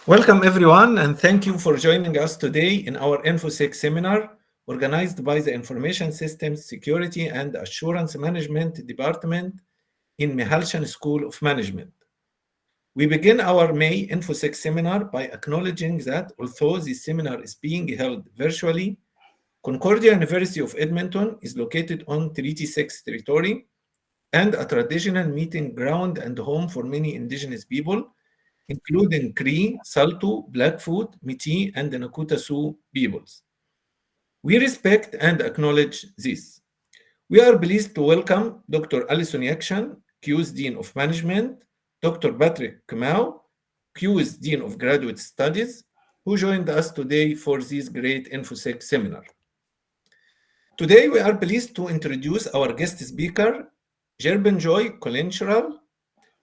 Welcome, everyone, and thank you for joining us today in our Infosec Seminar organized by the Information Systems Security and Assurance Management Department in Mihalshan School of Management. We begin our May Infosec Seminar by acknowledging that although this seminar is being held virtually, Concordia University of Edmonton is located on Treaty 6 territory and a traditional meeting ground and home for many indigenous people including Cree, Salto, Blackfoot, Métis, and the Nakota Sioux peoples. We respect and acknowledge this. We are pleased to welcome Dr. Alison Yakshan, QS Dean of Management, Dr. Patrick Kamau, QS Dean of Graduate Studies, who joined us today for this great InfoSec seminar. Today, we are pleased to introduce our guest speaker, Jerbin Joy Kolencheril,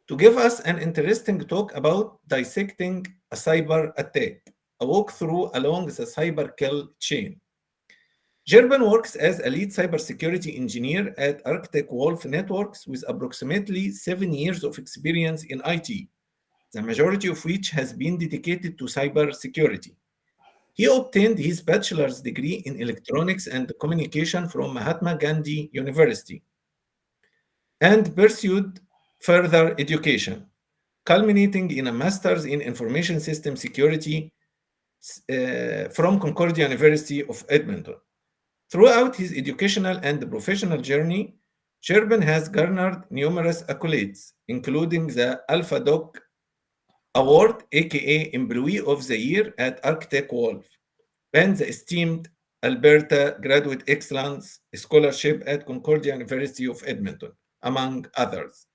to give us an interesting talk about dissecting a cyber attack, a walkthrough along the cyber kill chain. Jerbin works as a lead cybersecurity engineer at Arctic Wolf Networks with approximately 7 years of experience in IT, the majority of which has been dedicated to cybersecurity. He obtained his bachelor's degree in electronics and communication from Mahatma Gandhi University and pursued further education, culminating in a master's in information system security from Concordia University of Edmonton. Throughout his educational and professional journey, Jerbin has garnered numerous accolades, including the Alpha Doc Award, aka Employee of the Year at Arctic Wolf, and the esteemed Alberta Graduate Excellence Scholarship at Concordia University of Edmonton, among others.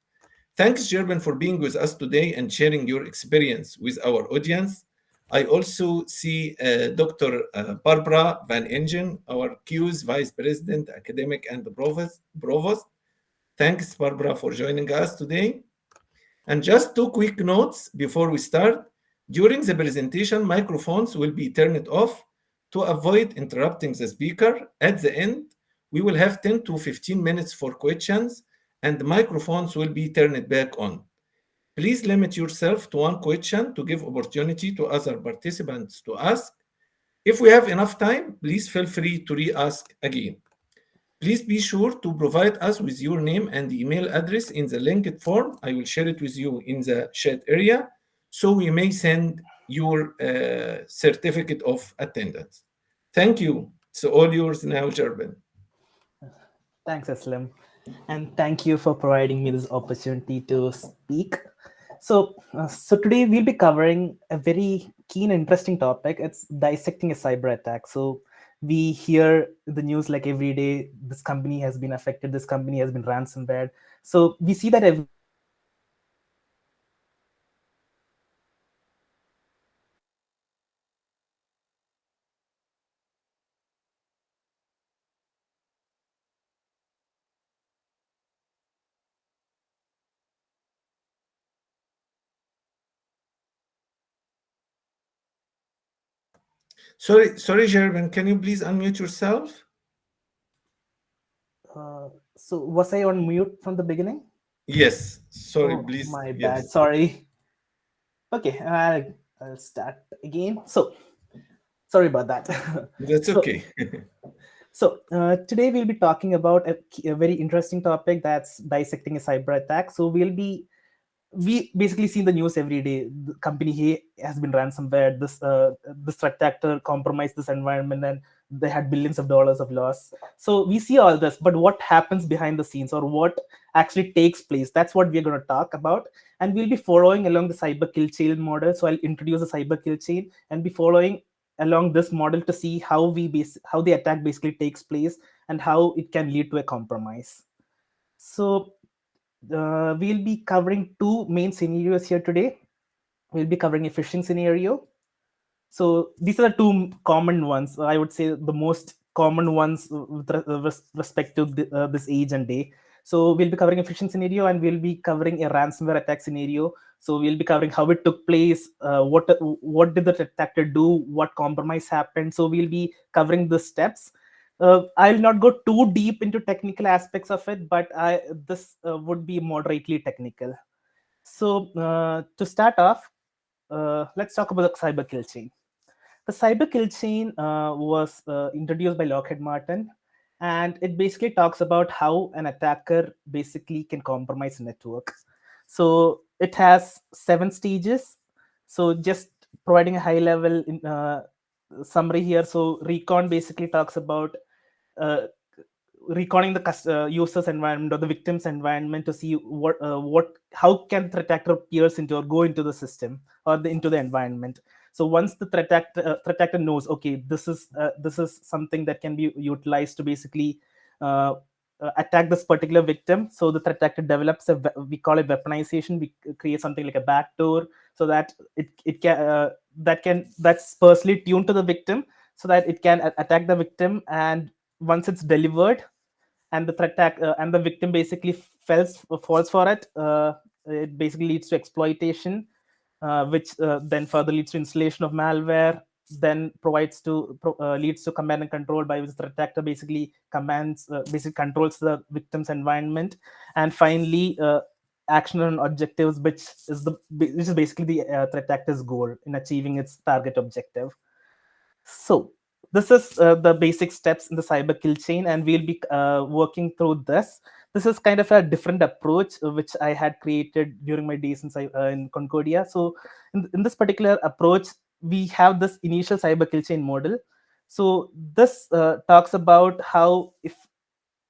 Thanks, Jerbin, for being with us today and sharing your experience with our audience. I also see Dr. Barbara Van Ingen, our QS Vice President, Academic and Provost. Thanks, Barbara, for joining us today. And just two quick notes before we start. During the presentation, microphones will be turned off to avoid interrupting the speaker. At the end, we will have 10 to 15 minutes for questions and the microphones will be turned back on. Please limit yourself to one question to give opportunity to other participants to ask. If we have enough time, please feel free to re-ask again. Please be sure to provide us with your name and email address in the linked form. I will share it with you in the chat area so we may send your certificate of attendance. Thank you. So all yours now, Jerbin. Thanks, Aslam. And thank you for providing me this opportunity to speak. So today we'll be covering a very keen, interesting topic. It's dissecting a cyber attack. So we hear the news like every day, this company has been affected, this company has been ransomware. So we see that every Sorry, Jerbin, can you please unmute yourself? so was I on mute from the beginning? Yes. Sorry, Oh, please. my Yes. bad. Sorry. Okay, I'll start again. So sorry about that. That's okay. So today we'll be talking about a very interesting topic, that's dissecting a cyber attack. So we basically see in the news every day, the company A has been ransomware, this threat actor compromised this environment and they had billions of dollars of loss. So we see all this, but what happens behind the scenes or what actually takes place, that's what we're going to talk about. And we'll be following along the cyber kill chain model. So I'll introduce the cyber kill chain and be following along this model to see how the attack basically takes place and how it can lead to a compromise. So we'll be covering two main scenarios here today. We'll be covering a phishing scenario. So these are the two common ones. I would say the most common ones with respect to this age and day. So we'll be covering a phishing scenario and we'll be covering a ransomware attack scenario. So we'll be covering how it took place, what did the attacker do, what compromise happened. So we'll be covering the steps. I'll not go too deep into technical aspects of it, but this would be moderately technical. So to start off, let's talk about the cyber kill chain. The cyber kill chain was introduced by Lockheed Martin, and it basically talks about how an attacker basically can compromise a network. So it has 7 stages. So just providing a high level summary here. So recon basically talks about uh, reconning the user's environment or the victim's environment to see how can threat actor peers into or go into the system or into the environment. So once the threat actor knows, okay, this is something that can be utilized to basically uh, attack this particular victim. So the threat actor develops we call it weaponization. We create something like a backdoor so that it can that's personally tuned to the victim so that it can attack the victim. And once it's delivered and the and the victim basically falls for it, it basically leads to exploitation, which then further leads to installation of malware, then leads to command and control, by which the threat actor basically basically controls the victim's environment, and finally action and objectives, which is basically the threat actor's goal in achieving its target objective. So this is the basic steps in the cyber kill chain, and we'll be working through this. This is kind of a different approach which I had created during my days in Concordia. So in this particular approach, we have this initial cyber kill chain model. So this talks about how if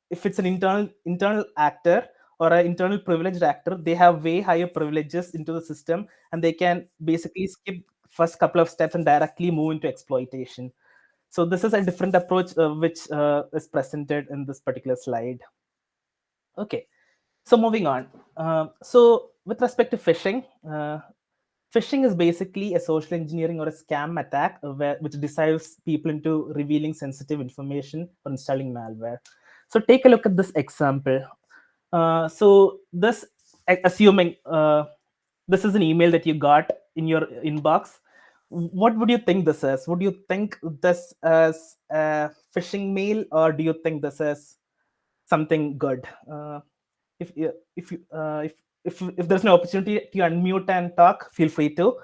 it's an internal actor or an internal privileged actor, they have way higher privileges into the system, and they can basically skip first couple of steps and directly move into exploitation. So this is a different approach which is presented in this particular slide. Okay, so moving on. So with respect to phishing, phishing is basically a social engineering or a scam attack which deceives people into revealing sensitive information or installing malware. So take a look at this example. So this, assuming this is an email that you got in your inbox, what would you think this is? Would you think this as a phishing mail, or do you think this is something good? If you- if you if there's no opportunity to unmute and talk, feel free to,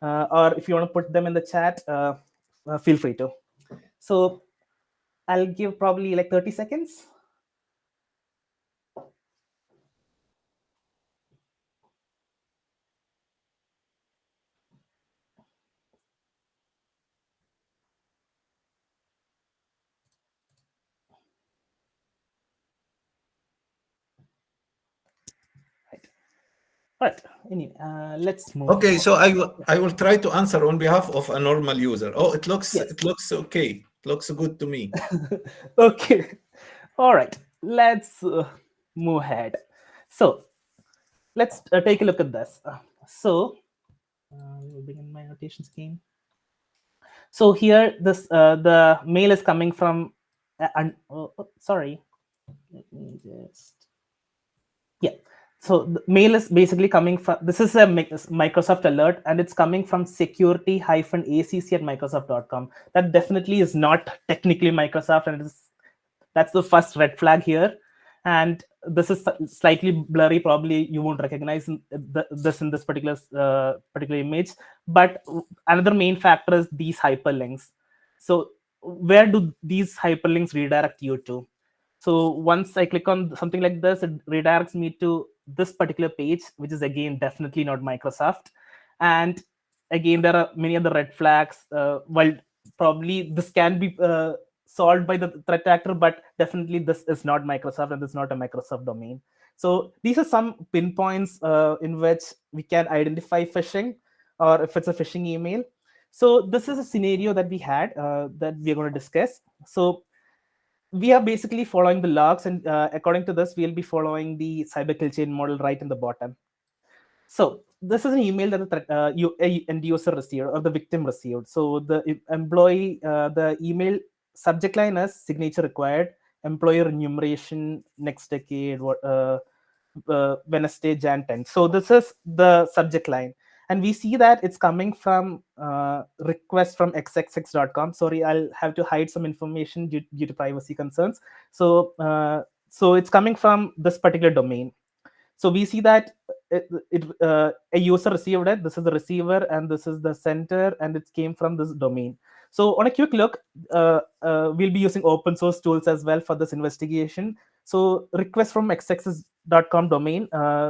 or if you want to put them in the chat, feel free to. So I'll give probably like 30 seconds. Right. Anyway, let's move. Okay, so I will try to answer on behalf of a normal user. Oh, it looks okay. It looks good to me. Okay. All right. Let's move ahead. So let's take a look at this. We'll begin my notation scheme. So here, the mail is coming from. Sorry. Let me just. Yeah. So the mail is basically coming from, this is a Microsoft alert, and it's coming from security-acc@microsoft.com. That definitely is not technically Microsoft, and that's the first red flag here. And this is slightly blurry. Probably you won't recognize this in this particular image. But another main factor is these hyperlinks. So where do these hyperlinks redirect you to? So once I click on something like this, it redirects me to this particular page, which is again definitely not Microsoft. And again, there are many other red flags. Well, probably this can be solved by the threat actor, but definitely this is not Microsoft, and this is not a Microsoft domain. So these are some pinpoints in which we can identify phishing, or if it's a phishing email. So this is a scenario that we had that we're going to discuss. So we are basically following the logs, and according to this, we'll be following the cyber kill chain model right in the bottom. So this is an email that the end user received, or the victim received. So the employee, the email subject line is signature required, employer enumeration, next decade, Wednesday, Jan 10. So this is the subject line. And we see that it's coming from request from xxx.com. Sorry, I'll have to hide some information due to privacy concerns. So, so it's coming from this particular domain. So we see that a user received it. This is the receiver, and this is the sender, and it came from this domain. So on a quick look, we'll be using open source tools as well for this investigation. So request from xaccess.com domain.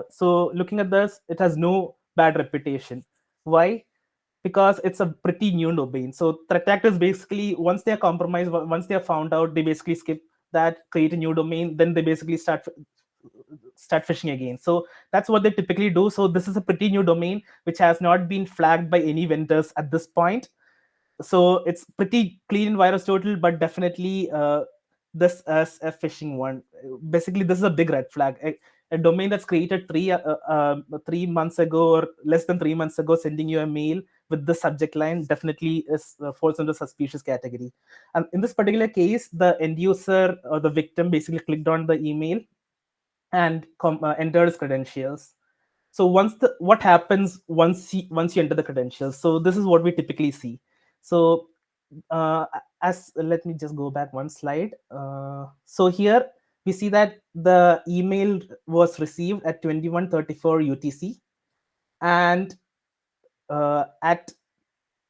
So looking at this, it has no bad reputation. Why? Because it's a pretty new domain. So threat actors basically, once they are compromised, once they are found out, they basically skip that, create a new domain, then they basically start phishing again. So that's what they typically do. So this is a pretty new domain which has not been flagged by any vendors at this point. So it's pretty clean in VirusTotal, but definitely this as a phishing one. Basically, this is a big red flag. A domain that's created 3 months ago or less than 3 months ago, sending you a mail with the subject line definitely is falls into suspicious category. And in this particular case, the end user or the victim basically clicked on the email and entered his credentials. So what happens once you enter the credentials? So this is what we typically see. So let me just go back one slide. So here we see that the email was received at 21:34 UTC, and at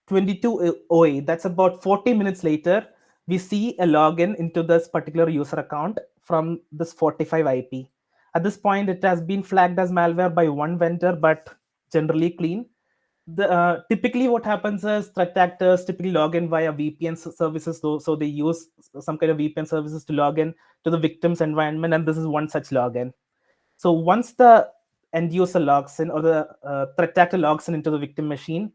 22:08, that's about 40 minutes later, we see a login into this particular user account from this 45 IP. At this point, it has been flagged as malware by one vendor, but generally clean. Typically what happens is threat actors typically log in via VPN services, so they use some kind of VPN services to log in to the victim's environment, and this is one such login. So once the end user logs in, or the threat actor logs in into the victim machine,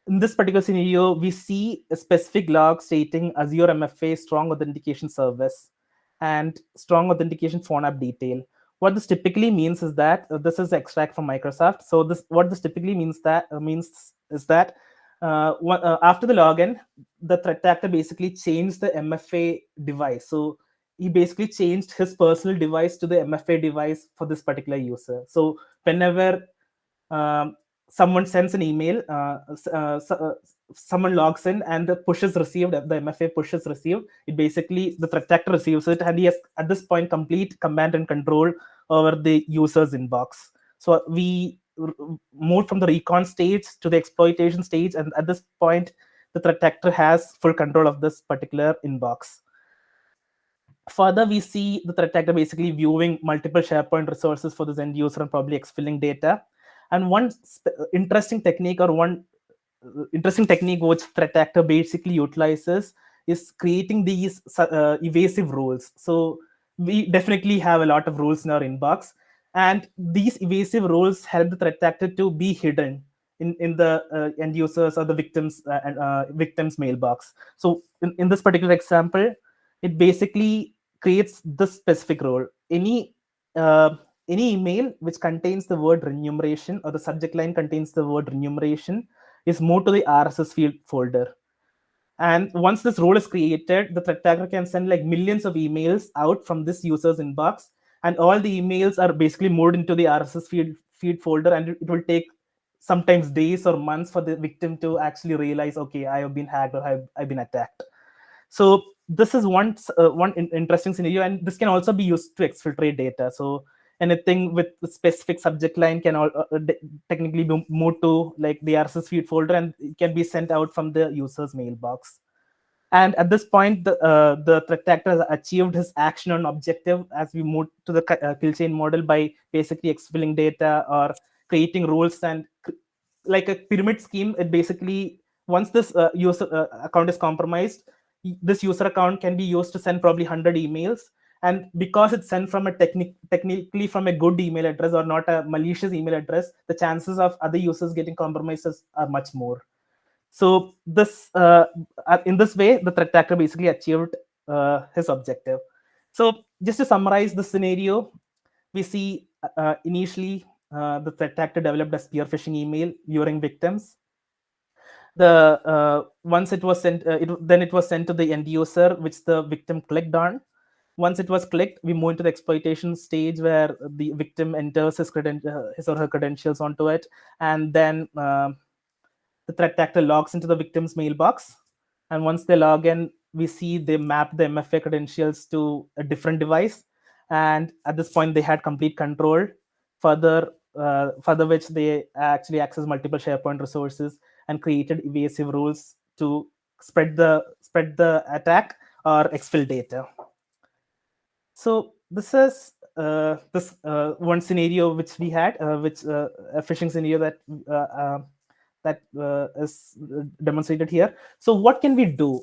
in this particular scenario, we see a specific log stating Azure MFA strong authentication service and strong authentication phone app detail. What this typically means is that this is extract from Microsoft. So what this typically means is that after the login, the threat actor basically changed the MFA device. So he basically changed his personal device to the MFA device for this particular user. So whenever someone sends an email, someone logs in, and the push is received, the MFA push is received, it basically, the threat actor receives it, and he has at this point complete command and control over the user's inbox. So we moved from the recon stage to the exploitation stage, and at this point the threat actor has full control of this particular inbox. Further, we see the threat actor basically viewing multiple SharePoint resources for this end user and probably exfilling data. And one interesting technique which threat actor basically utilizes is creating these evasive rules. So we definitely have a lot of rules in our inbox, and these evasive rules help the threat actor to be hidden in the end users or the victim's mailbox. So in this particular example, it basically creates this specific rule. Any email which contains the word remuneration, or the subject line contains the word remuneration, is moved to the RSS field folder. And once this rule is created, the threat actor can send like millions of emails out from this user's inbox, and all the emails are basically moved into the RSS feed folder, and it will take sometimes days or months for the victim to actually realize, okay, I have been hacked, or I've been attacked. So this is one interesting scenario, and this can also be used to exfiltrate data. So anything with the specific subject line can technically be moved to like the RSS feed folder, and it can be sent out from the user's mailbox. And at this point, the threat actor has achieved his action on objective as we move to the kill chain model by basically exfilling data or creating rules. And like a pyramid scheme, it basically, once this user account is compromised, this user account can be used to send probably 100 emails. And because it's sent from a technically from a good email address or not a malicious email address, the chances of other users getting compromised are much more. So this in this way, the threat actor basically achieved his objective. So just to summarize the scenario, we see initially the threat actor developed a spear phishing email luring victims. Once it was sent, then it was sent to the end user, which the victim clicked on. Once it was clicked, we move into the exploitation stage where the victim enters his or her credentials onto it, and then the threat actor logs into the victim's mailbox. And once they log in, we see they map the MFA credentials to a different device. And at this point, they had complete control. Further, further which they actually access multiple SharePoint resources and created evasive rules to spread the attack or exfil data. So this is this one scenario which we had, which a phishing scenario that is demonstrated here. So what can we do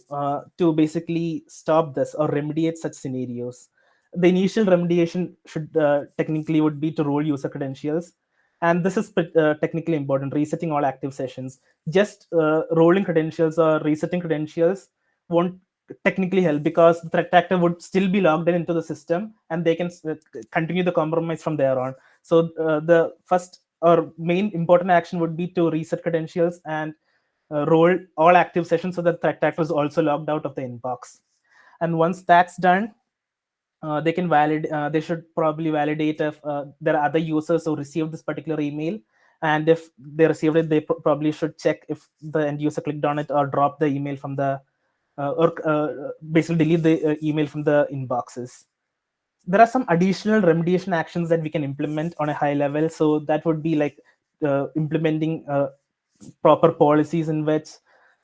to basically stop this or remediate such scenarios? The initial remediation should technically would be to role user credentials, and this is technically important. Resetting all active sessions. Just rolling credentials or resetting credentials won't technically help, because the threat actor would still be logged in into the system and they can continue the compromise from there on. So the first or main important action would be to reset credentials and roll all active sessions so that the threat actor is also logged out of the inbox. And once that's done, they can they should probably validate if there are other users who received this particular email, and if they received it, they probably should check if the end user clicked on it or drop the email from the or basically delete the email from the inboxes. There are some additional remediation actions that we can implement on a high level. So that would be like implementing proper policies in which,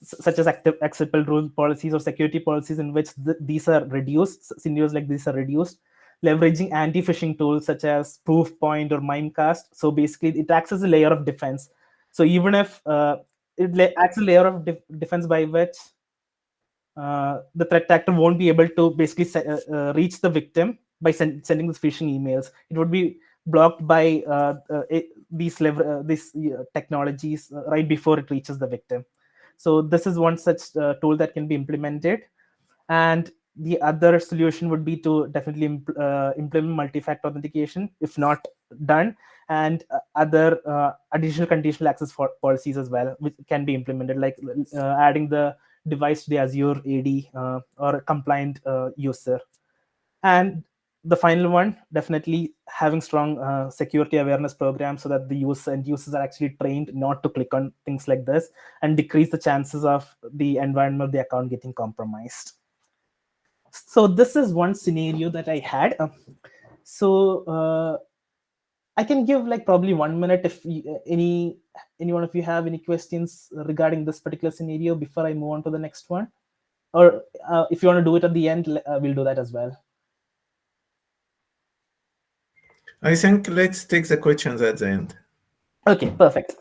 such as acceptable rule policies or security policies in which these are reduced, scenarios like these are reduced, leveraging anti-phishing tools such as Proofpoint or Mimecast. So basically it acts as a layer of defense. So even if it acts a layer of defense by which the threat actor won't be able to basically reach the victim by sending these phishing emails. It would be blocked by these technologies right before it reaches the victim. So this is one such tool that can be implemented. And the other solution would be to definitely implement multi-factor authentication, if not done, and other additional conditional access policies as well, which can be implemented, like adding the device to the Azure AD or a compliant user. And the final one, definitely having strong security awareness programs so that the users are actually trained not to click on things like this, and decrease the chances of the environment of the account getting compromised. So this is one scenario that I had. I can give like probably 1 minute if any one of you have any questions regarding this particular scenario before I move on to the next one, or if you want to do it at the end, we'll do that as well. I think let's take the questions at the end. Okay, perfect.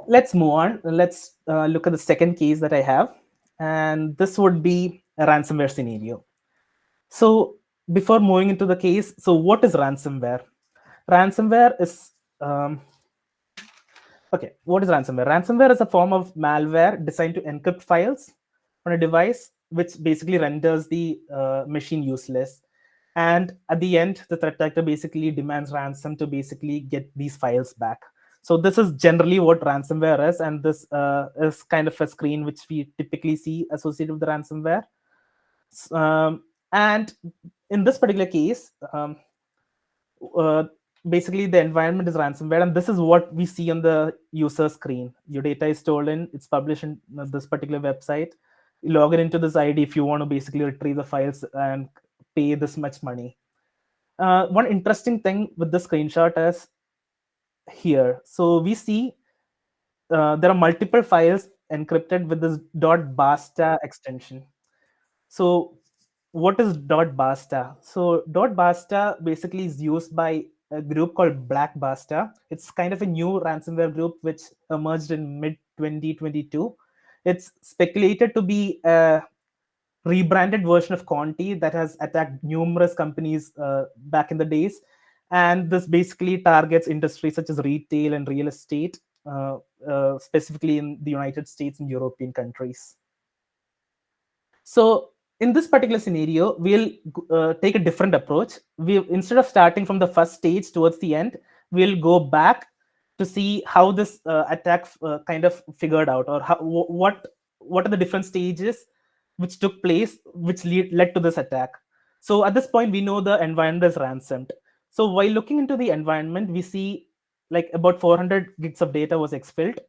Let's move on. Let's look at the second case that I have, and this would be a ransomware scenario. So before moving into the case, so what is ransomware? Ransomware is okay. What is ransomware? Ransomware is a form of malware designed to encrypt files on a device, which basically renders the machine useless. And at the end, the threat actor basically demands ransom to basically get these files back. So this is generally what ransomware is, and this is kind of a screen which we typically see associated with the ransomware. And in this particular case, basically the environment is ransomware, and this is what we see on the user screen. Your data is stolen, it's published in this particular website. You log in into this ID if you want to basically retrieve the files and pay this much money. One interesting thing with the screenshot is here. So we see there are multiple files encrypted with this .basta extension. So what is .basta? So .basta basically is used by a group called Black Basta. It's kind of a new ransomware group which emerged in mid 2022. It's speculated to be a rebranded version of Conti that has attacked numerous companies back in the days. And this basically targets industries such as retail and real estate, specifically in the United States and European countries. So in this particular scenario, we'll take a different approach. Instead of starting from the first stage towards the end, we'll go back to see how this attack kind of figured out, or what are the different stages which took place, which led to this attack. So at this point, we know the environment is ransomed. So while looking into the environment, we see like about 400 gigs of data was exfilled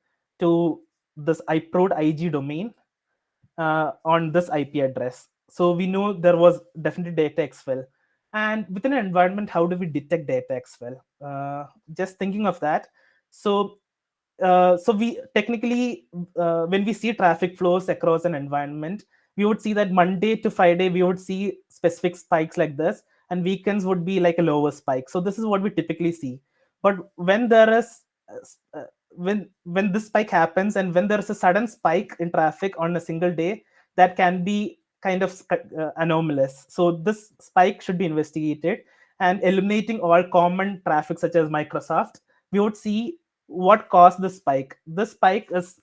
to this iProd IG domain on this IP address. So we know there was definitely data exfil. And within an environment, how do we detect data exfil? Just thinking of that. So so we technically, when we see traffic flows across an environment, we would see that Monday to Friday we would see specific spikes like this, and weekends would be like a lower spike. So this is what we typically see. But when there is when this spike happens, and when there is a sudden spike in traffic on a single day, that can be kind of anomalous. So this spike should be investigated, and eliminating all common traffic such as Microsoft, we would see what caused the spike. This spike is,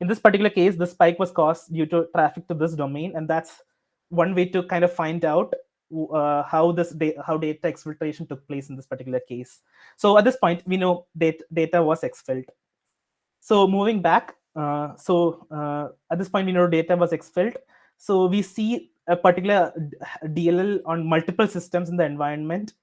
in this particular case, the spike was caused due to traffic to this domain, and that's one way to kind of find out how how data exfiltration took place in this particular case. So at this point, we know data was exfilled. So moving back, at this point, we know data was exfilled. So we see a particular DLL on multiple systems in the environment,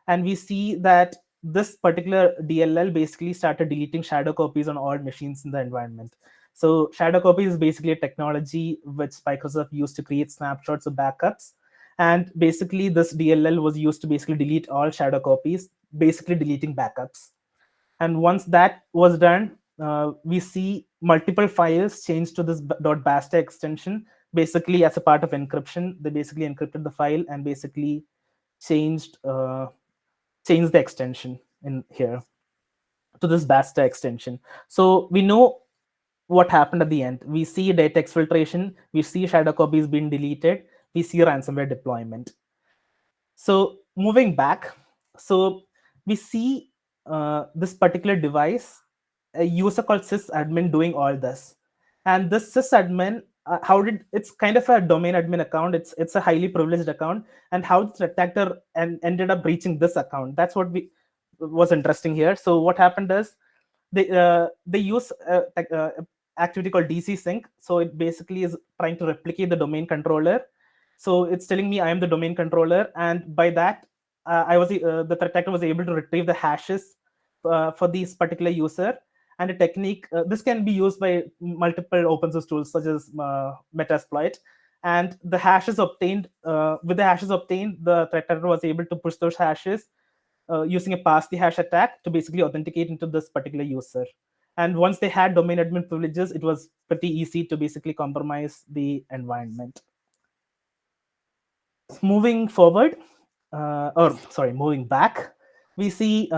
and we see that this particular DLL basically started deleting shadow copies on all machines in the environment. So shadow copy is basically a technology which Microsoft used to create snapshots of backups. And basically this DLL was used to basically delete all shadow copies, basically deleting backups. And once that was done, we see multiple files changed to this .basta extension. Basically, as a part of encryption, they basically encrypted the file and basically changed the extension in here to this basta extension. So we know what happened at the end. We see data exfiltration, we see shadow copies being deleted, we see ransomware deployment. So moving back, so we see this particular device, a user called sysadmin doing all this. And this sysadmin, it's kind of a domain admin account. It's a highly privileged account. And how the attacker ended up breaching this account. That's what was interesting here. So what happened is they use activity called DC sync. So it basically is trying to replicate the domain controller. So it's telling me I am the domain controller, and by that, the threat actor was able to retrieve the hashes for this particular user. And a technique, this can be used by multiple open source tools such as Metasploit. And the hashes obtained, with the hashes obtained, the threat actor was able to push those hashes using a pass the hash attack to basically authenticate into this particular user. And once they had domain admin privileges, it was pretty easy to basically compromise the environment. Moving forward, moving back, we see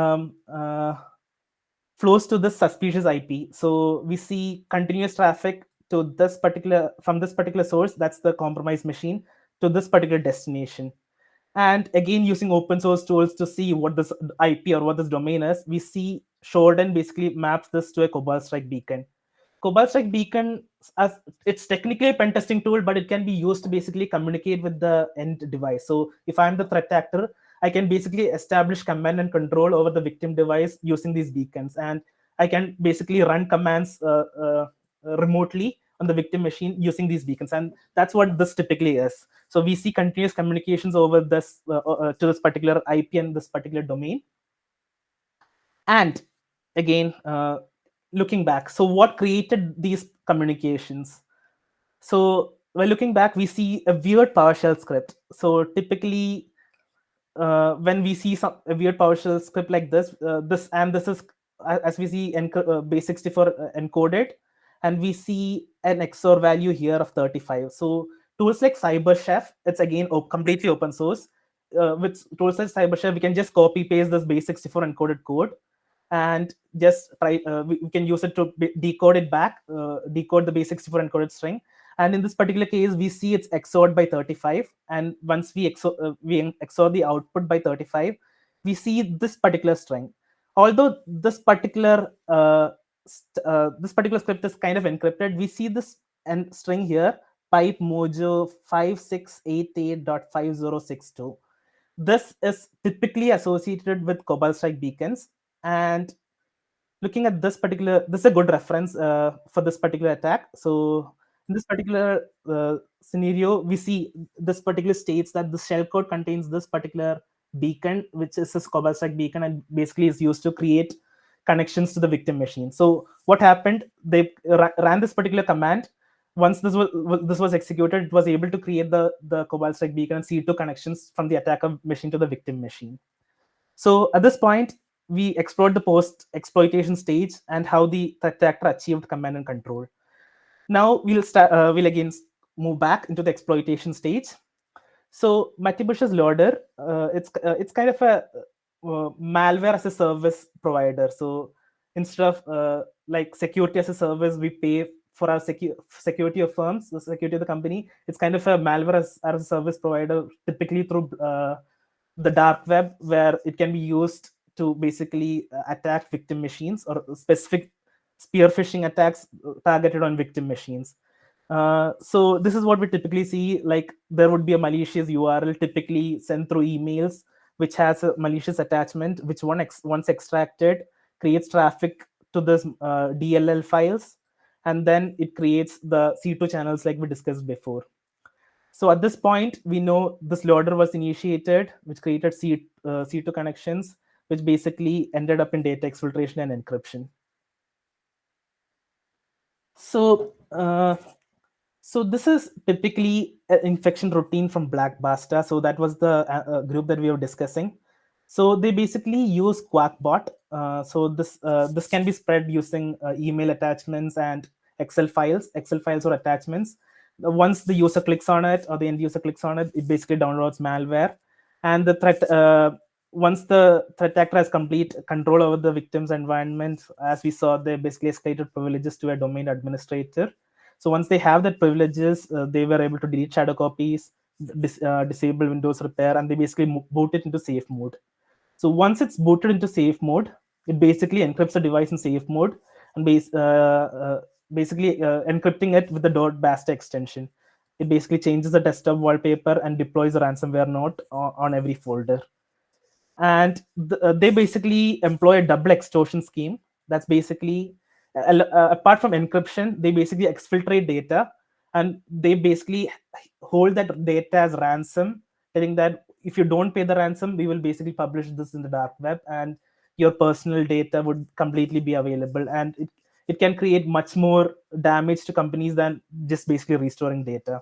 flows to this suspicious IP. So we see continuous traffic to this particular, from this particular source, that's the compromised machine, to this particular destination. And again, using open source tools to see what this IP or what this domain is, we see Shodan basically maps this to a Cobalt Strike beacon. Cobalt Strike beacon, as it's technically a pen testing tool, but it can be used to basically communicate with the end device. So if I'm the threat actor, I can basically establish command and control over the victim device using these beacons, and I can basically run commands remotely on the victim machine using these beacons. And that's what this typically is. So we see continuous communications over this to this particular IP and this particular domain. And again, looking back, so what created these communications? So while looking back, we see a weird PowerShell script. So typically, when we see a weird PowerShell script like this, this is, as we see, base64 encoded, and we see an XOR value here of 35. So tools like CyberChef, it's again completely open source. With tools like CyberChef, we can just copy paste this base64 encoded code and just try. We can use it to decode it back, decode the base64 encoded string. And in this particular case, we see it's XORed by 35. And once we XOR the output by 35, we see this particular string. Although this particular script is kind of encrypted, we see this string here, pipe mojo 5688.5062. This is typically associated with Cobalt Strike beacons. And looking at this is a good reference for this particular attack. So in this particular scenario, we see this particular states that the shellcode contains this particular beacon, which is this Cobalt Strike beacon, and basically is used to create connections to the victim machine. So what happened? They ran this particular command. once this was executed, it was able to create the cobalt strike beacon and C2 connections from the attacker machine to the victim machine. So at this point, we explored the post exploitation stage and how the threat actor achieved command and control. Now we'll again move back into the exploitation stage. So Matibush's loader, it's kind of a malware as a service provider. So instead of like security as a service, we pay for our security of firms, the security of the company. It's kind of a malware as a service provider, typically through the dark web, where it can be used to basically attack victim machines or specific spear phishing attacks targeted on victim machines. So this is what we typically see. Like there would be a malicious URL typically sent through emails, which has a malicious attachment, which once extracted creates traffic to this DLL files, and then it creates the C2 channels like we discussed before. So at this point, we know this loader was initiated, which created C2 connections, which basically ended up in data exfiltration and encryption. So this is typically an infection routine from Black Basta. So that was the group that we were discussing. So they basically use Quackbot. So this can be spread using email attachments and Excel files or attachments. Once the user clicks on it or the end user clicks on it, it basically downloads malware. And the threat once the threat actor has complete control over the victim's environment, as we saw, they basically escalated privileges to a domain administrator. So once they have that privileges, they were able to delete shadow copies, disable Windows repair, and they basically boot it into safe mode. So once it's booted into safe mode, it basically encrypts the device in safe mode and basically encrypting it with the .basta extension. It basically changes the desktop wallpaper and deploys the ransomware node on every folder. And they basically employ a double extortion scheme. That's basically apart from encryption, they basically exfiltrate data, and they basically hold that data as ransom, telling that if you don't pay the ransom, we will basically publish this in the dark web, and your personal data would completely be available. And it can create much more damage to companies than just basically restoring data.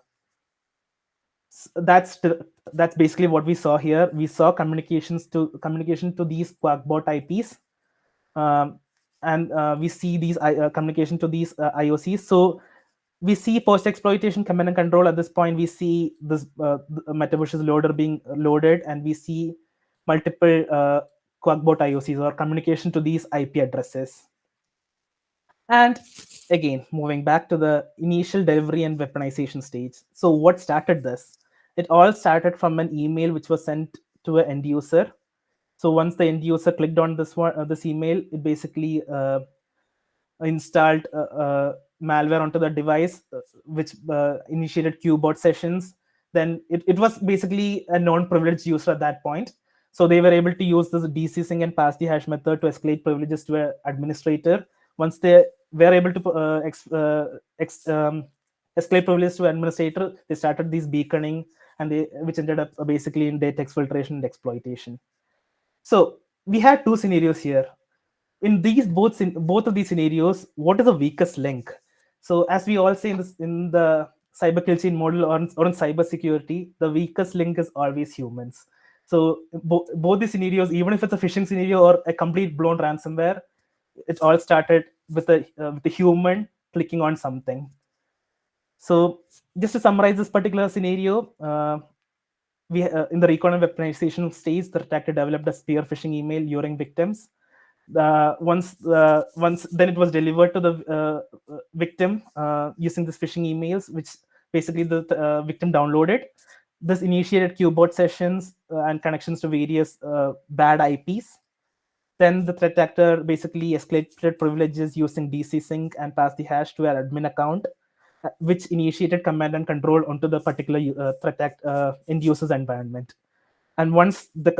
That's basically what we saw here. We saw communication to these Quackbot IPs, and we see these communication to these IOCs. So we see post-exploitation command and control. At this point, we see this Metabush's loader being loaded, and we see multiple Quackbot IOCs or communication to these IP addresses. And again, moving back to the initial delivery and weaponization stage. So what started this? It all started from an email which was sent to an end user. So once the end user clicked on this email, it basically installed malware onto the device, which initiated Qbot sessions. Then it was basically a non-privileged user at that point. So they were able to use this dissects and pass the hash method to escalate privileges to an administrator. Once they were able to escalate privileges to administrator, they started these beaconing, and which ended up basically in data exfiltration and exploitation. So we had two scenarios here. In both of these scenarios, what is the weakest link? So as we all say in the cyber kill chain model or in cyber security, the weakest link is always humans. So both these scenarios, even if it's a phishing scenario or a complete blown ransomware, it all started with a human clicking on something. So just to summarize this particular scenario, we in the recon and weaponization stage, the attacker developed a spear phishing email luring victims. Once then it was delivered to the victim using this phishing emails, which basically the victim downloaded. This initiated Qbot sessions and connections to various bad IPs. Then the threat actor basically escalated privileges using dissects and passed the hash to an admin account, which initiated command and control onto the particular end user's environment. And once the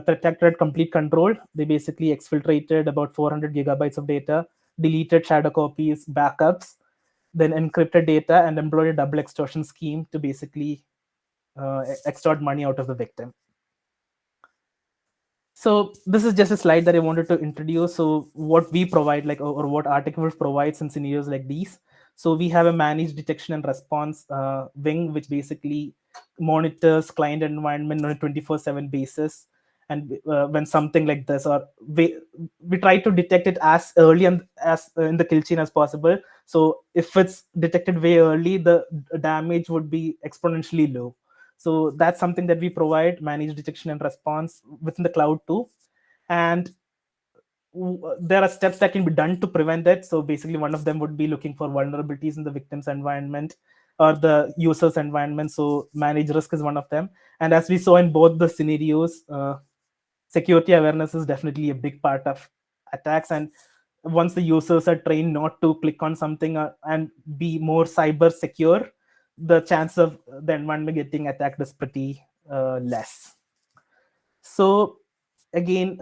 threat actor had complete control, they basically exfiltrated about 400 gigabytes of data, deleted shadow copies, backups, then encrypted data, and employed a double extortion scheme to basically extort money out of the victim. So this is just a slide that I wanted to introduce. So what we provide, like, or what Arctic provides in scenarios like these. So we have a managed detection and response wing, which basically monitors client environment on a 24/7 basis. And when something like this, or we try to detect it as early and as in the kill chain as possible. So if it's detected way early, the damage would be exponentially low. So that's something that we provide, managed detection and response within the cloud too. And there are steps that can be done to prevent it. So basically, one of them would be looking for vulnerabilities in the victim's environment or the user's environment. So manage risk is one of them. And as we saw in both the scenarios, security awareness is definitely a big part of attacks. And once the users are trained not to click on something and be more cyber secure, the chance of the environment getting attacked is pretty less. So again,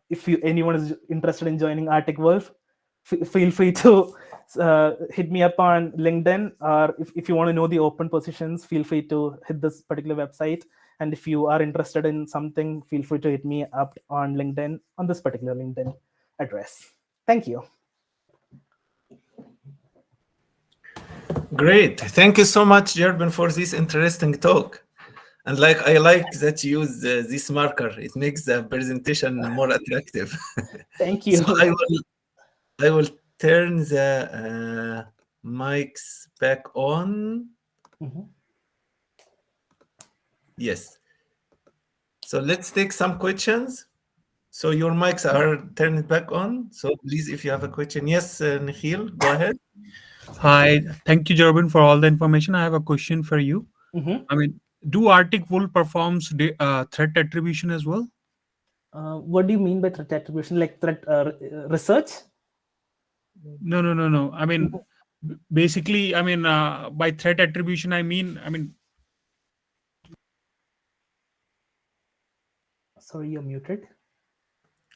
if anyone is interested in joining Arctic Wolf, feel free to hit me up on LinkedIn, or if you want to know the open positions, feel free to hit this particular website. And if you are interested in something, feel free to hit me up on LinkedIn on this particular LinkedIn address. Thank you. Great. Thank you so much, Jerbin, for this interesting talk. And I like that you use this marker. It makes the presentation more attractive. Thank So you. I will turn the mics back on. Mhm. Yes. So let's take some questions. So your mics are turned back on. So please, if you have a question, yes, Nikhil, go ahead. Hi, thank you, Jerbin, for all the information. I have a question for you. Mhm. I mean, do Arctic Wolf performs threat attribution as well? What do you mean by threat attribution? Like threat research? No. I mean, basically, I mean, by threat attribution, I mean, Sorry, you're muted.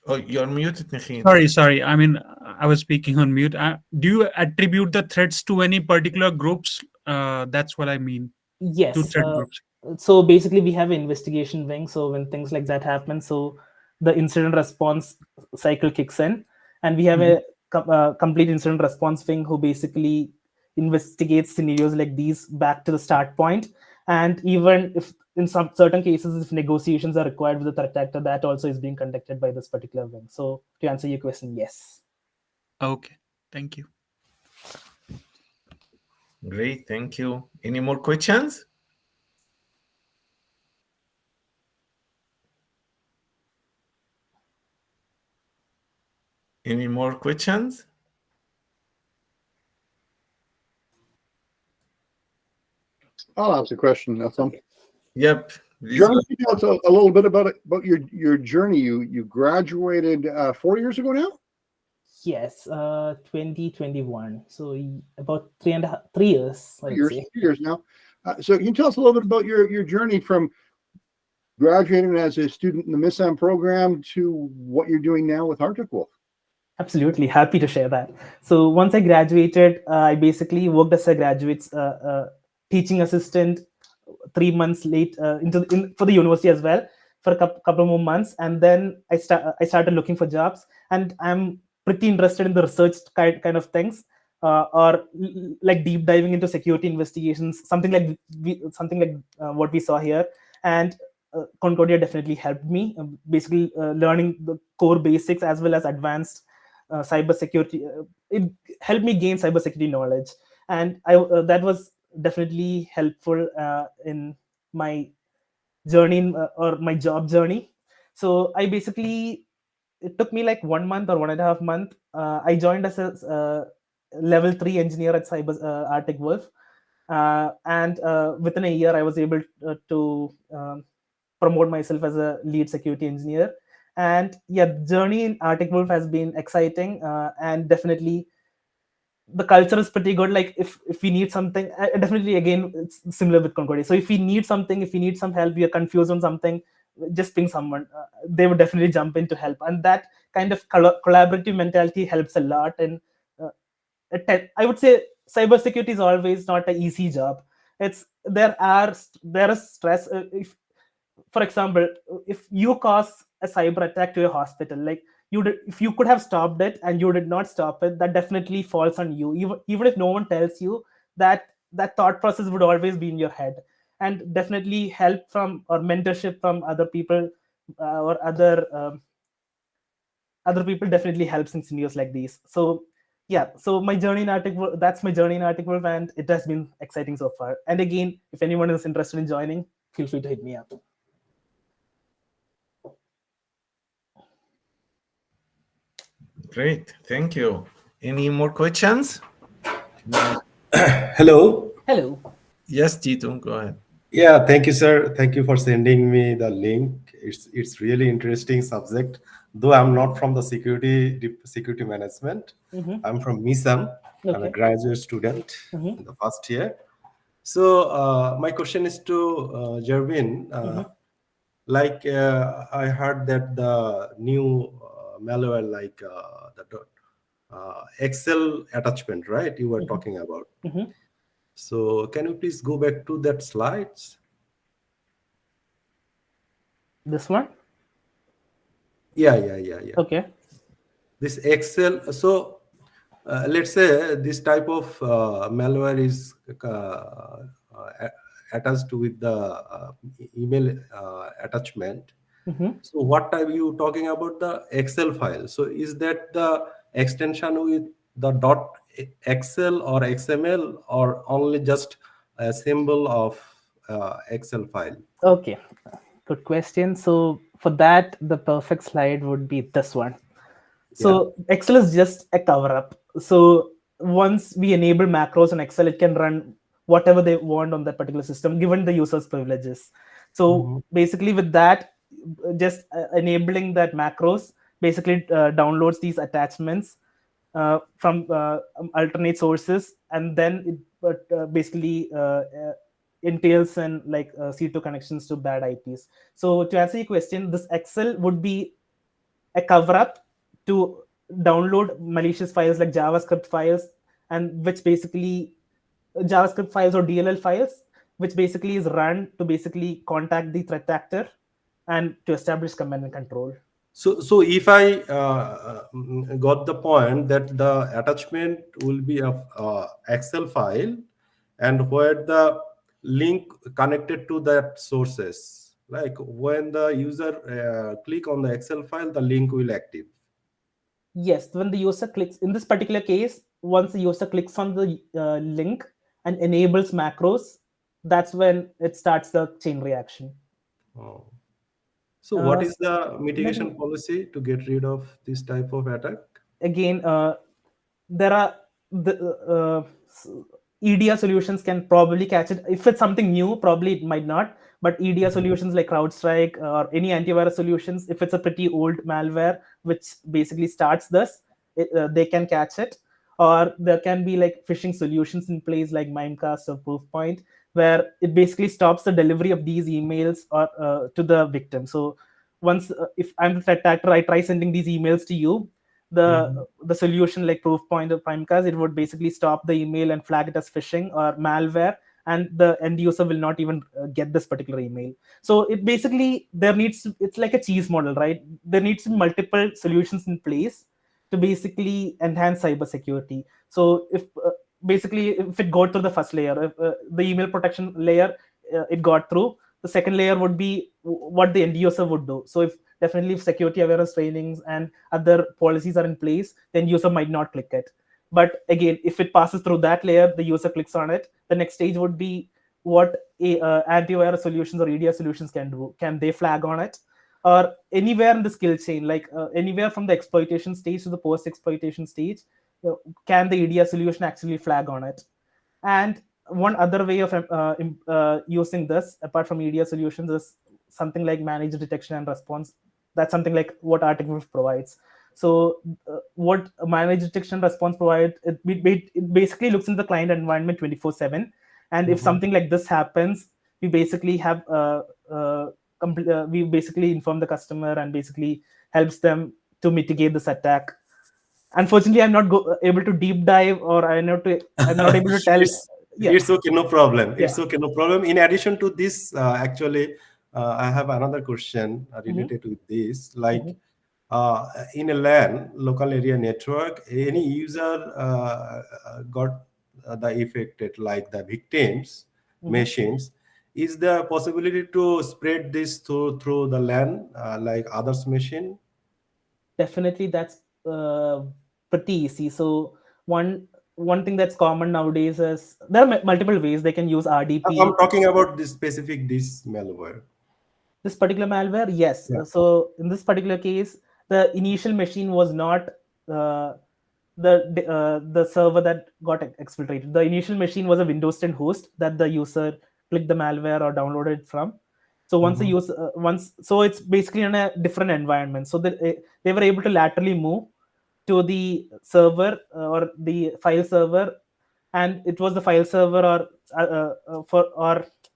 Oh, you're muted, Nikhil. sorry. I mean, I was speaking on mute. Do you attribute the threats to any particular groups? That's what I mean. To Yes. threat groups. So basically, we have an investigation wing. So when things like that happen, so the incident response cycle kicks in, and we have Mhm. a complete incident response wing who basically investigates scenarios like these back to the start point. And even if in some certain cases, if negotiations are required with the threat actor, that also is being conducted by this particular wing. So to answer your question, yes. Okay, thank you. Great, thank you. Any more questions? Any more questions? I'll ask a question, Nathan. Yep. Please John, go. can you tell us a little bit about your journey? You graduated 4 years ago now? Yes, 2021. So about 3 years, I would say. 3 years now. So can you tell us a little bit about your journey from graduating as a student in the MISSM program to what you're doing now with Arctic Wolf? Absolutely, happy to share that. So once I graduated, I basically worked as a graduate teaching assistant 3 months late for the university as well for a couple more months, and then I started looking for jobs, and I'm pretty interested in the research kind of things, or like deep diving into security investigations, something like what we saw here. And Concordia definitely helped me, basically learning the core basics as well as advanced cybersecurity. It helped me gain cybersecurity knowledge, and that was definitely helpful in my journey or my job journey. So I basically, it took me like 1 month or 1.5 month. I joined as a level 3 engineer at cyber Arctic Wolf, and within a year I was able to promote myself as a lead security engineer. And yeah, the journey in Arctic Wolf has been exciting, and definitely the culture is pretty good. Like if we need something, definitely again it's similar with Concordia. So if we need something, if we need some help, we are confused on something, just ping someone. They would definitely jump in to help, and that kind of collaborative mentality helps a lot. And I would say cybersecurity is always not an easy job. It's there is stress. If, for example, if you cause a cyber attack to a hospital, like if you could have stopped it and you did not stop it, that definitely falls on you. Even if no one tells you, that thought process would always be in your head. And definitely help from or mentorship from other people or other people definitely helps in scenarios like these. So yeah, so my journey in Arctic Wolf, that's my journey in Arctic Wolf, and it has been exciting so far. And again, if anyone is interested in joining, feel free to hit me up. Great, thank you. Any more questions? Hello. Hello. Yes, Tito, go ahead. Yeah, thank you, sir. Thank you for sending me the link. It's really interesting subject. Though I'm not from the security management, I'm from MISSM. I'm a Okay. graduate student in the first year. So my question is to Jerbin. Like I heard that the new malware, like the Excel attachment, right? You were talking about. So can you please go back to that slides? This one? Yeah. Okay. This Excel. So let's say this type of malware is attached with the email attachment. So what are you talking about, the Excel file? So is that the extension with the .excel or XML, or only just a symbol of Excel file? Okay, good question. So for that, the perfect slide would be this one. So Excel is just a cover up. So once we enable macros on Excel, it can run whatever they want on that particular system, given the user's privileges. So basically with that, just enabling that macros basically downloads these attachments from alternate sources, and then it basically entails and like C2 connections to bad IPs. So to answer your question, this Excel would be a cover up to download malicious files like JavaScript files, and which basically JavaScript files or DLL files, which basically is run to basically contact the threat actor and to establish command and control. So if I got the point that the attachment will be a Excel file, and where the link connected to that sources, like when the user click on the Excel file, the link will active. Yes, when the user clicks, in this particular case, once the user clicks on the link and enables macros, that's when it starts the chain reaction. Oh. So what is the mitigation policy to get rid of this type of attack? Again, there are the EDR solutions can probably catch it. If it's something new, probably it might not. But EDR solutions like CrowdStrike or any antivirus solutions, if it's a pretty old malware which basically starts this, they can catch it. Or there can be like phishing solutions in place like Mimecast or Proofpoint, where it basically stops the delivery of these emails or to the victim. So once, if I'm the threat actor, I try sending these emails to you, the solution like Proofpoint or Primecast, it would basically stop the email and flag it as phishing or malware, and the end user will not even get this particular email. So it basically, it's like a cheese model, right? There needs to be multiple solutions in place to basically enhance cybersecurity. So if basically if it got through the first layer, if, the email protection layer, it got through, the second layer would be what the end user would do. So if security awareness trainings and other policies are in place, then user might not click it. But again, if it passes through that layer, the user clicks on it, the next stage would be what antivirus solutions or EDR solutions can do. Can they flag on it? Or anywhere in the skill chain, like anywhere from the exploitation stage to the post-exploitation stage, can the EDR solution actually flag on it? And one other way of using this, apart from EDR solutions, is something like managed detection and response. That's something like what Arctic Wolf provides. So what managed detection and response provides, it basically looks into the client environment 24/7. And if something like this happens, we basically have we basically inform the customer and basically helps them to mitigate this attack. Unfortunately, I'm not able to deep dive, or I'm not able to tell. It's okay, no problem. It's okay, no problem. In addition to this, actually, I have another question related with this. Like, in a LAN, local area network, any user got the affected, like the victims machines, is there possibility to spread this through the LAN, like others machine? Definitely, that's pretty easy. So one thing that's common nowadays is there are multiple ways they can use RDP. I'm talking about this specific this malware. This particular malware, yes. Yeah. So in this particular case, the initial machine was not the server that got exfiltrated. The initial machine was a Windows 10 host that the user clicked the malware or downloaded it from. So once the user so it's basically in a different environment. So they were able to laterally move to the server or the file server, and it was the file server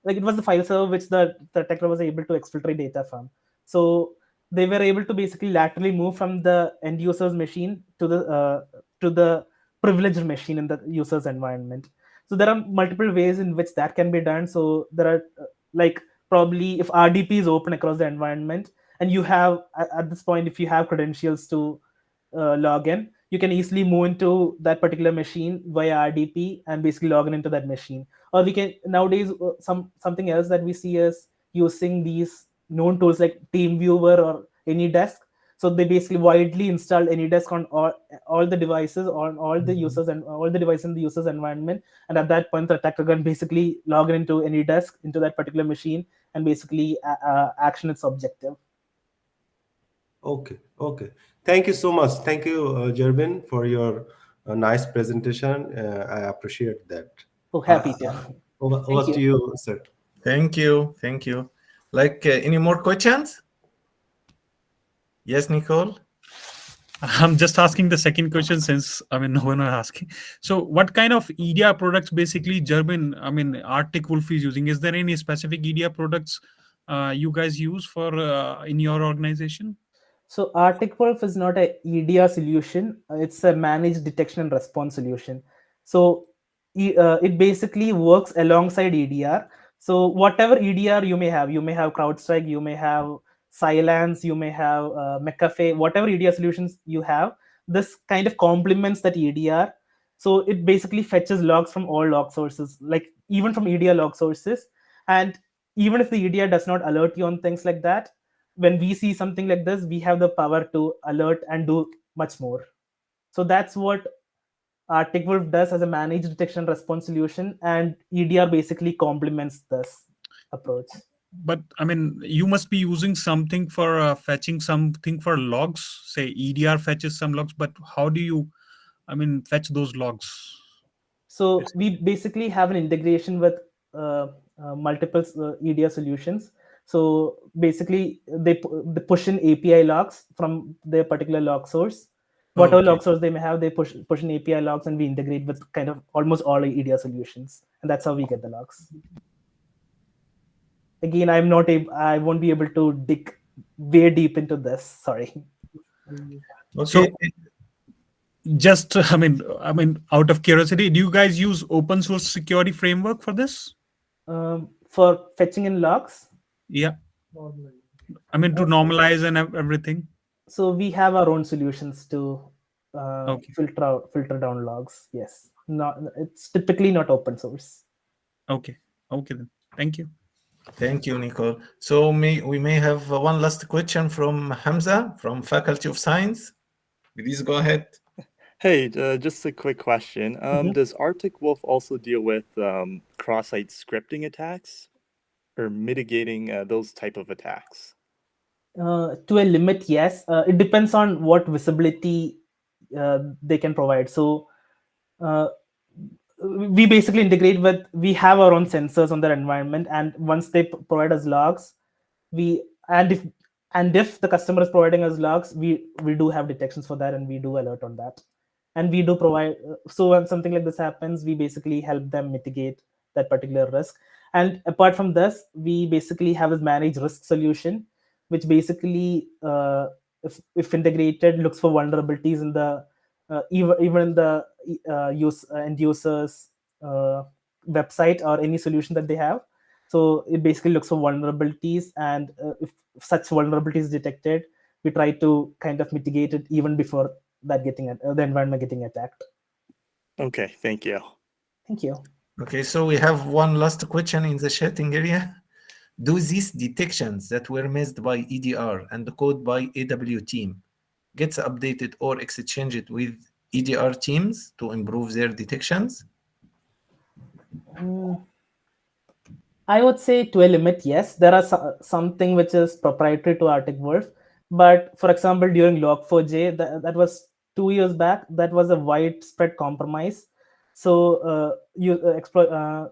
it was the file server which the attacker was able to exfiltrate data from. So they were able to basically laterally move from the end user's machine to the privileged machine in the user's environment. So there are multiple ways in which that can be done. So there are like probably if RDP is open across the environment, and you have at this point, if you have credentials to log in, you can easily move into that particular machine via RDP and basically log in into that machine. Or we can nowadays something else that we see is using these known tools like TeamViewer or AnyDesk. So they basically widely install AnyDesk on all the devices on all the users and all the devices in the user's environment. And at that point, the attacker can basically log in into AnyDesk into that particular machine and basically action its objective. Okay. Thank you so much. Thank you, Jerbin, for your nice presentation. I appreciate that. Oh, happy to. Over to you, sir. Thank you. Like any more questions? Yes, Nicole? I'm just asking the second question since no one was asking. So what kind of EDR products basically Jerbin, Arctic Wolf is using? Is there any specific EDR products you guys use for in your organization? So Arctic Wolf is not a EDR solution. It's a managed detection and response solution. So it basically works alongside EDR. So whatever EDR you may have CrowdStrike, you may have Cylance, you may have McAfee, whatever EDR solutions you have, this kind of complements that EDR. So it basically fetches logs from all log sources, like even from EDR log sources. And even if the EDR does not alert you on things like that, when we see something like this, we have the power to alert and do much more. So that's what Arctic Wolf does as a managed detection response solution, and EDR basically complements this approach. But you must be using something for fetching something for logs. Say EDR fetches some logs, but how do you, fetch those logs? So we basically have an integration with multiple EDR solutions. So basically, they push in API logs from their particular log source. Whatever log source they may have, they push in API logs, and we integrate with kind of almost all EDR solutions, and that's how we get the logs. Again, I won't be able to dig way deep into this. Sorry. Okay. So, just out of curiosity, do you guys use open source security framework for this? For fetching in logs? Yeah. To normalize and everything. So we have our own solutions to filter down logs. Yes. It's typically not open source. Okay then. Thank you. Thank you, Nicole. So we may have one last question from Hamza from Faculty of Science. Please go ahead. Hey, just a quick question. Does Arctic Wolf also deal with cross-site scripting attacks or mitigating those type of attacks? To a limit, yes. It depends on what visibility they can provide. So we basically integrate we have our own sensors on their environment, and once they provide us logs, if the customer is providing us logs, we do have detections for that, and we do alert on that. And we do provide, so when something like this happens, we basically help them mitigate that particular risk. And apart from this, we basically have this managed risk solution, which basically, if integrated, looks for vulnerabilities in the even in the end users website or any solution that they have. So it basically looks for vulnerabilities, and if such vulnerabilities detected, we try to kind of mitigate it even before that the environment getting attacked. Okay, thank you. Thank you. Okay, so we have one last question in the chatting area. Do these detections that were missed by EDR and the code by AW team gets updated or exchanged with EDR teams to improve their detections? I would say to a limit, yes. There are something which is proprietary to Arctic Wolf, but for example, during Log4j, that was 2 years back, that was a widespread compromise. So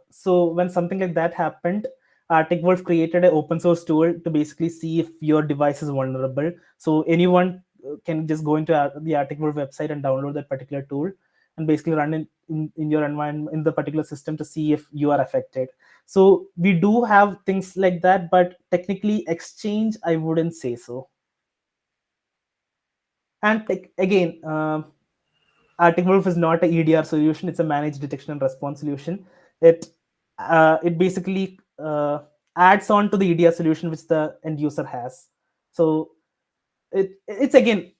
so when something like that happened, Arctic Wolf created an open source tool to basically see if your device is vulnerable. So anyone can just go into the Arctic Wolf website and download that particular tool and basically run in your environment, in the particular system, to see if you are affected. So we do have things like that, but technically exchange, I wouldn't say so. And again, Arctic Wolf is not an EDR solution; it's a managed detection and response solution. It basically adds on to the EDR solution which the end user has. So it's again,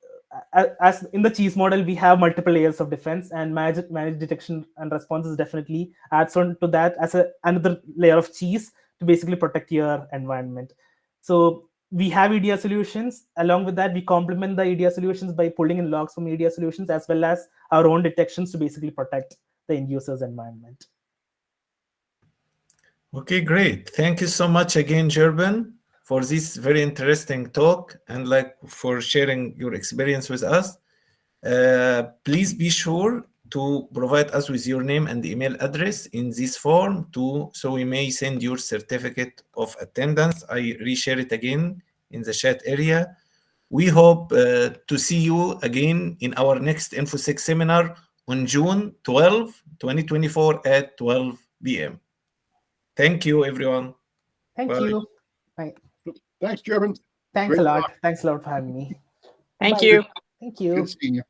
as in the cheese model, we have multiple layers of defense, and managed detection and responses definitely adds on to that as another layer of cheese to basically protect your environment. So we have EDR solutions. Along with that, we complement the EDR solutions by pulling in logs from EDR solutions as well as our own detections to basically protect the end user's environment. Okay, great. Thank you so much again, Jerbin, for this very interesting talk and for sharing your experience with us. Please be sure to provide us with your name and email address in this form so we may send your certificate of attendance. I reshare it again in the chat area. We hope to see you again in our next Infosec seminar on June 12, 2024 at 12 p.m. Thank you, everyone. Thank Bye. you. Bye. Thanks, Jerbin. Thanks Great a lot. talk. Thanks a lot for having me. Thank Bye. you. Thank you. Good seeing you.